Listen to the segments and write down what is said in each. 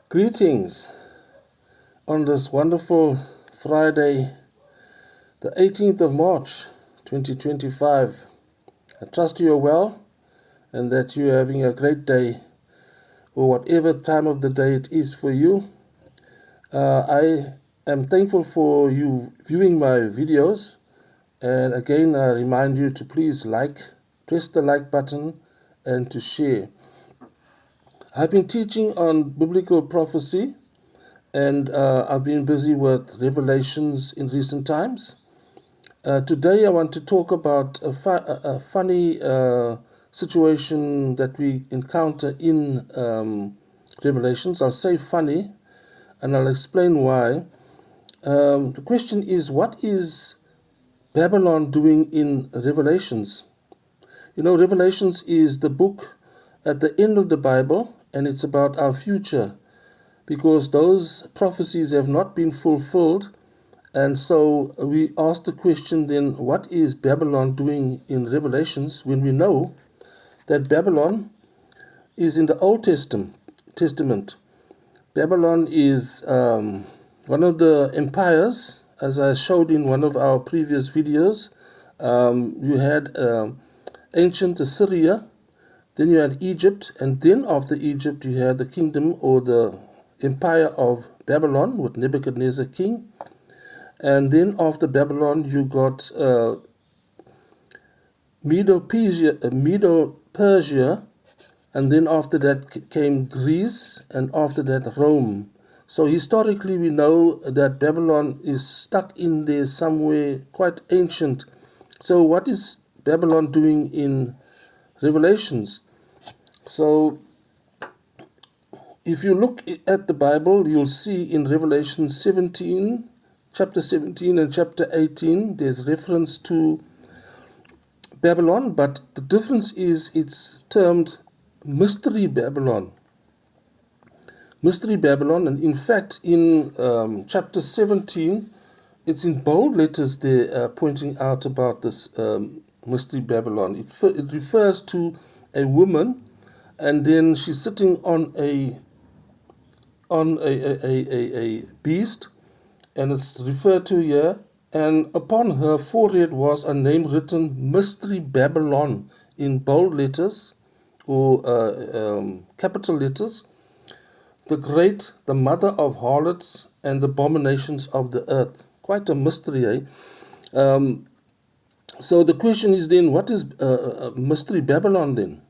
Greetings on this wonderful Friday, the 18th of March, 2025. I trust you are well and that you are having a great day or whatever time of the day it is for you. I am thankful for you viewing my videos, and again I remind you to please press the like button and to share. I've been teaching on biblical prophecy, and I've been busy with Revelations in recent times. Today I want to talk about a funny situation that we encounter in Revelations. I'll say funny, and I'll explain why. The question is, what is Babylon doing in Revelations? You know, Revelations is the book at the end of the Bible, and it's about our future, because those prophecies have not been fulfilled. And so we ask the question then, what is Babylon doing in Revelations, when we know that Babylon is in the Old Testament? Babylon is one of the empires, as I showed in one of our previous videos. You had ancient Assyria, then you had Egypt, and then after Egypt you had the kingdom or the empire of Babylon with Nebuchadnezzar king. And then after Babylon you got Medo-Persia, and then after that came Greece, and after that Rome. So historically we know that Babylon is stuck in there somewhere, quite ancient. So what is Babylon doing in Revelations? So if you look at the Bible, you'll see in Revelation 17, chapter 17 and chapter 18, there's reference to Babylon, but the difference is it's termed Mystery Babylon. Mystery Babylon, and in fact in chapter 17, it's in bold letters there pointing out about this Mystery Babylon. It refers to a woman, and then she's sitting on a beast, and it's referred to here, and upon her forehead was a name written, Mystery Babylon, in bold letters or capital letters, the great, the mother of harlots and abominations of the earth. Quite a mystery, eh? So the question is then, what is Mystery Babylon then?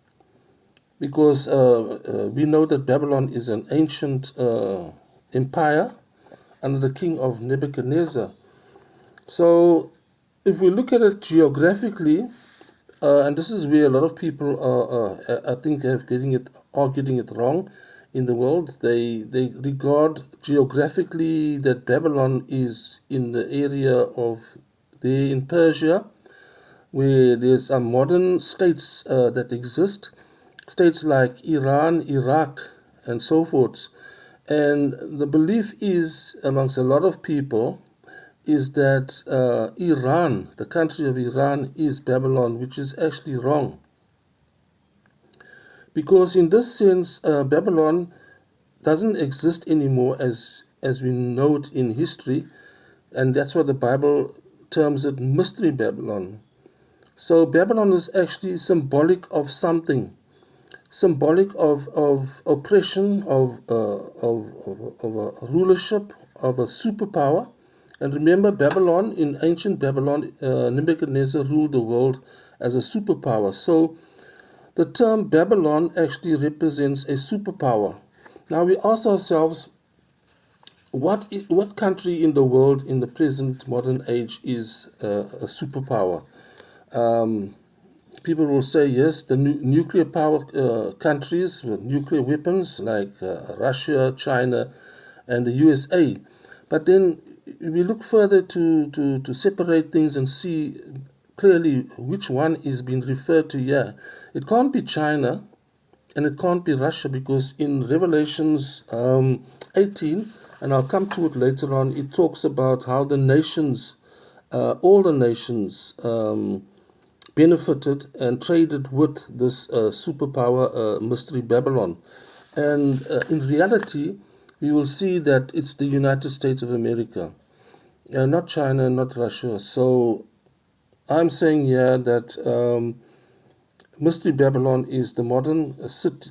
Because we know that Babylon is an ancient empire under the king of Nebuchadnezzar. So if we look at it geographically, and this is where a lot of people I think are getting it wrong in the world. They regard geographically that Babylon is in the area of there in Persia, where there's some modern states that exist, states like Iran, Iraq, and so forth. And the belief is amongst a lot of people is that Iran, the country of Iran, is Babylon, which is actually wrong. Because in this sense, Babylon doesn't exist anymore as we know it in history, and that's why the Bible terms it Mystery Babylon. So Babylon is actually symbolic of something, symbolic of oppression, of a rulership, of a superpower. And remember, Babylon, in ancient Babylon, Nebuchadnezzar ruled the world as a superpower. So the term Babylon actually represents a superpower. Now we ask ourselves, what country in the world in the present modern age is a superpower? People will say, yes, the nuclear power countries with nuclear weapons like Russia, China, and the USA. But then we look further to separate things and see clearly which one is being referred to here. It can't be China and it can't be Russia, because in Revelations 18, and I'll come to it later on, it talks about how the nations, all the nations, benefited and traded with this superpower, Mystery Babylon. And in reality, we will see that it's the United States of America, not China, not Russia. So I'm saying here that Mystery Babylon is the modern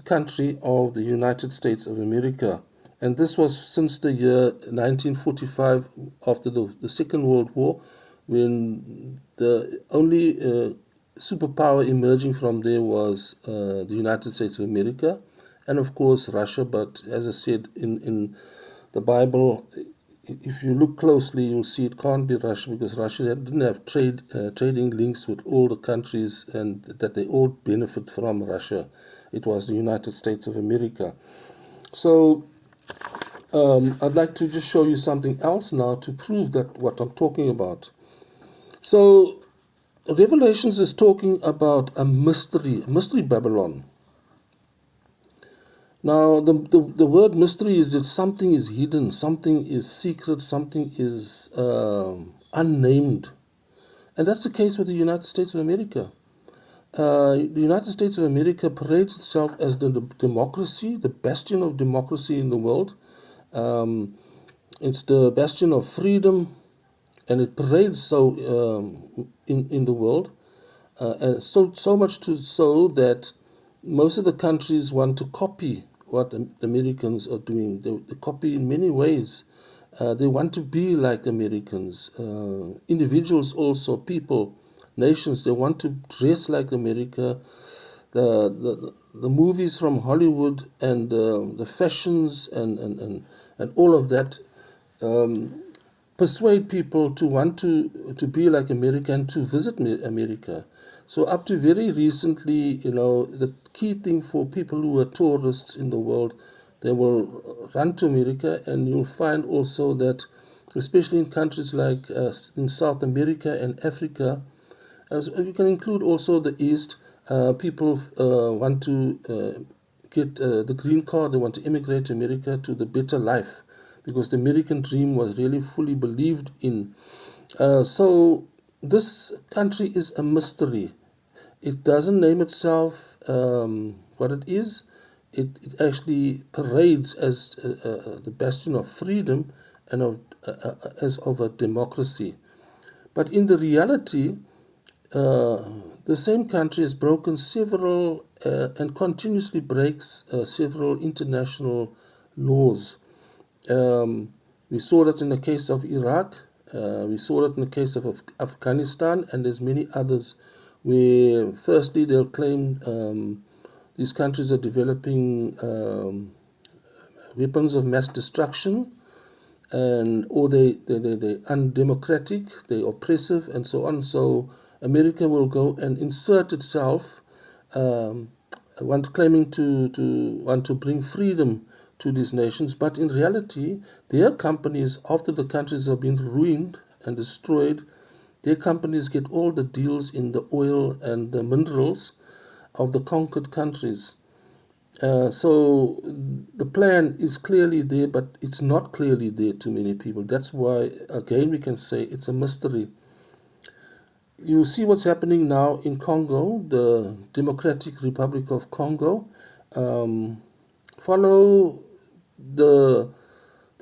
country of the United States of America. And this was since the year 1945, after the Second World War, when the only superpower emerging from there was the United States of America, and of course Russia. But as I said, in the Bible, if you look closely, you'll see it can't be Russia, because Russia didn't have trading links with all the countries and that they all benefit from Russia. It was the United States of America. So I'd like to just show you something else now to prove that what I'm talking about. So Revelations is talking about a mystery Babylon. Now, the word mystery is that something is hidden, something is secret, something is unnamed. And that's the case with the United States of America. The United States of America parades itself as the democracy, the bastion of democracy in the world. It's the bastion of freedom, and it parades in the world. And so much so that most of the countries want to copy what the Americans are doing. They copy in many ways. They want to be like Americans. Individuals also, people, nations, they want to dress like America. The movies from Hollywood and the fashions and all of that persuade people to want to be like America and to visit America. So up to very recently, the key thing for people who are tourists in the world, they will run to America, and you'll find also that, especially in countries like in South America and Africa, as you can include also the East, people want to get the green card. They want to immigrate to America to the better life, because the American dream was really fully believed in. So this country is a mystery. It doesn't name itself what it is. It actually parades as the bastion of freedom and as of a democracy. But in the reality, the same country has broken several and continuously breaks several international laws. We saw that in the case of Iraq. We saw that in the case of Afghanistan, and there's many others where firstly they'll claim these countries are developing weapons of mass destruction, or they're undemocratic, they're oppressive, and so on. So America will go and insert itself, claiming to want to bring freedom to these nations. But in reality, their companies, after the countries have been ruined and destroyed, their companies get all the deals in the oil and the minerals of the conquered countries. So the plan is clearly there, but it's not clearly there to many people. That's why, again, we can say it's a mystery. You see what's happening now in Congo, the Democratic Republic of Congo. Follow the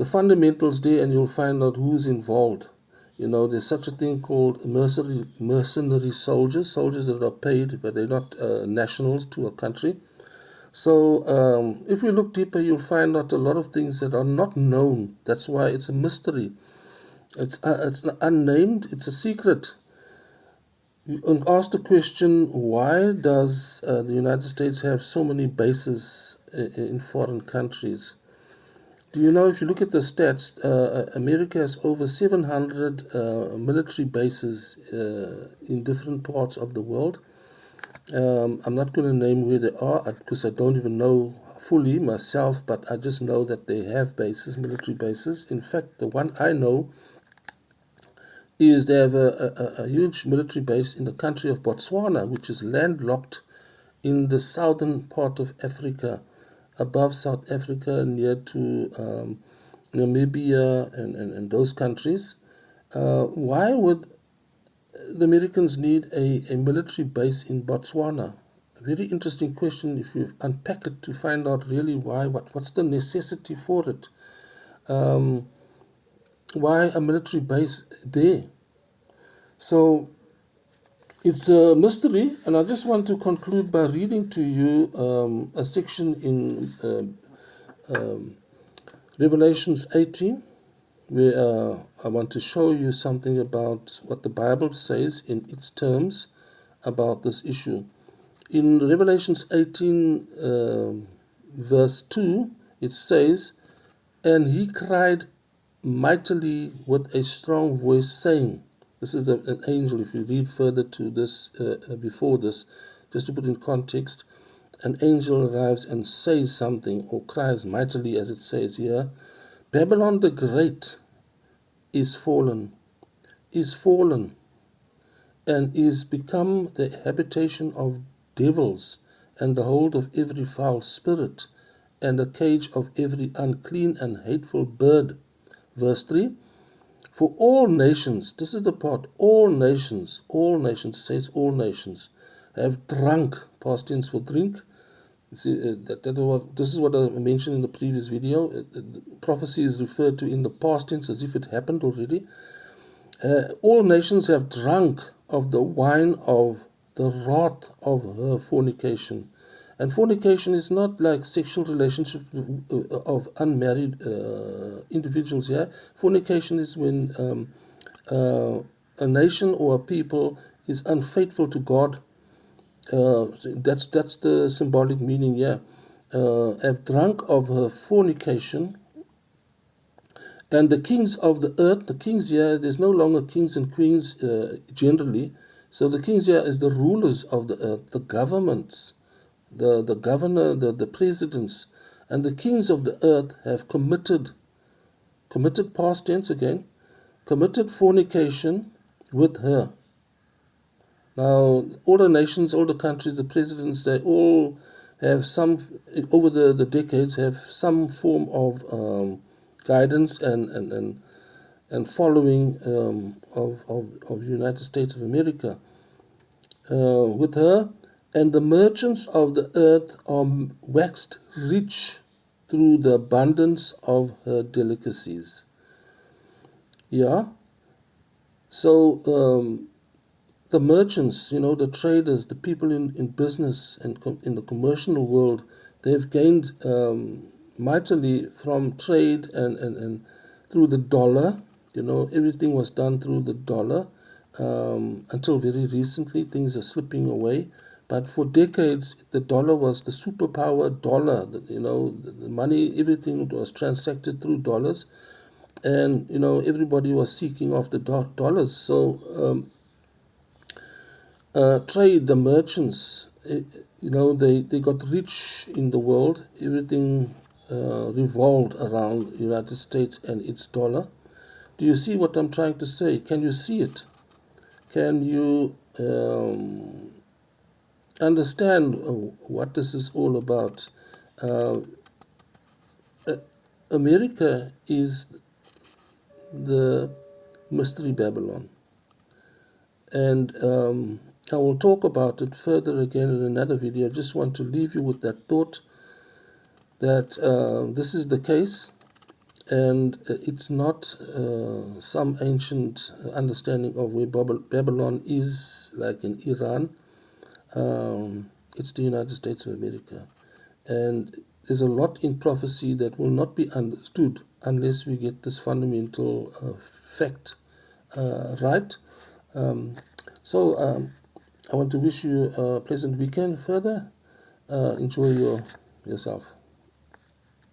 fundamentals there, and you'll find out who's involved. There's such a thing called mercenary soldiers that are paid, but they're not nationals to a country. So if we look deeper, you'll find out a lot of things that are not known. That's why it's a mystery. It's unnamed. It's a secret. You ask the question, why does the United States have so many bases in foreign countries? Do you know, if you look at the stats, America has over 700 military bases in different parts of the world. I'm not going to name where they are because I don't even know fully myself, but I just know that they have bases, military bases. In fact, the one I know is they have a huge military base in the country of Botswana, which is landlocked in the southern part of Africa, above South Africa, near to Namibia and those countries. Why would the Americans need a military base in Botswana? very interesting question if you unpack it to find out really what's the necessity for it. Why a military base there? So it's a mystery, and I just want to conclude by reading to you a section in Revelations 18, where I want to show you something about what the Bible says in its terms about this issue. In Revelations 18, verse 2, it says, "And he cried mightily with a strong voice, saying," this is an angel. If you read further to this, before this, just to put in context, an angel arrives and says something, or cries mightily, as it says here, "Babylon the Great is fallen, and is become the habitation of devils, and the hold of every foul spirit, and the cage of every unclean and hateful bird." Verse 3, "For all nations," this is the part, all nations says all nations, "have drunk," past tense for drink. See, this is what I mentioned in the previous video. Prophecy is referred to in the past tense as if it happened already. "All nations have drunk of the wine of the wrath of her fornication." And fornication is not like sexual relationship of unmarried individuals here. Fornication is when a nation or a people is unfaithful to God. That's the symbolic meaning here. "Have drunk of her fornication, and the kings of the earth," the kings here, there's no longer kings and queens generally. So the kings here is the rulers of the earth, the governments, the governor, the presidents, and the kings of the earth have committed past tense again, committed fornication with her. Now, all the nations, all the countries, the presidents, they all have over the decades, have some form of guidance and following of United States of America with her. "And the merchants of the earth are waxed rich through the abundance of her delicacies." Yeah. So the merchants, the traders, the people in business and in the commercial world, they've gained mightily from trade and through the dollar. Everything was done through the dollar until very recently. Things are slipping away. But for decades, the dollar was the superpower dollar. The money, everything was transacted through dollars. And, everybody was seeking after dollars. So trade, the merchants, they got rich in the world. Everything revolved around the United States and its dollar. Do you see what I'm trying to say? Can you see it? Can you understand what this is all about? America is the mystery Babylon. And I will talk about it further again in another video. I just want to leave you with that thought that this is the case, and it's not some ancient understanding of where Babylon is, like in Iran. It's the United States of America. And there's a lot in prophecy that will not be understood unless we get this fundamental fact right. So I want to wish you a pleasant weekend further. Enjoy yourself.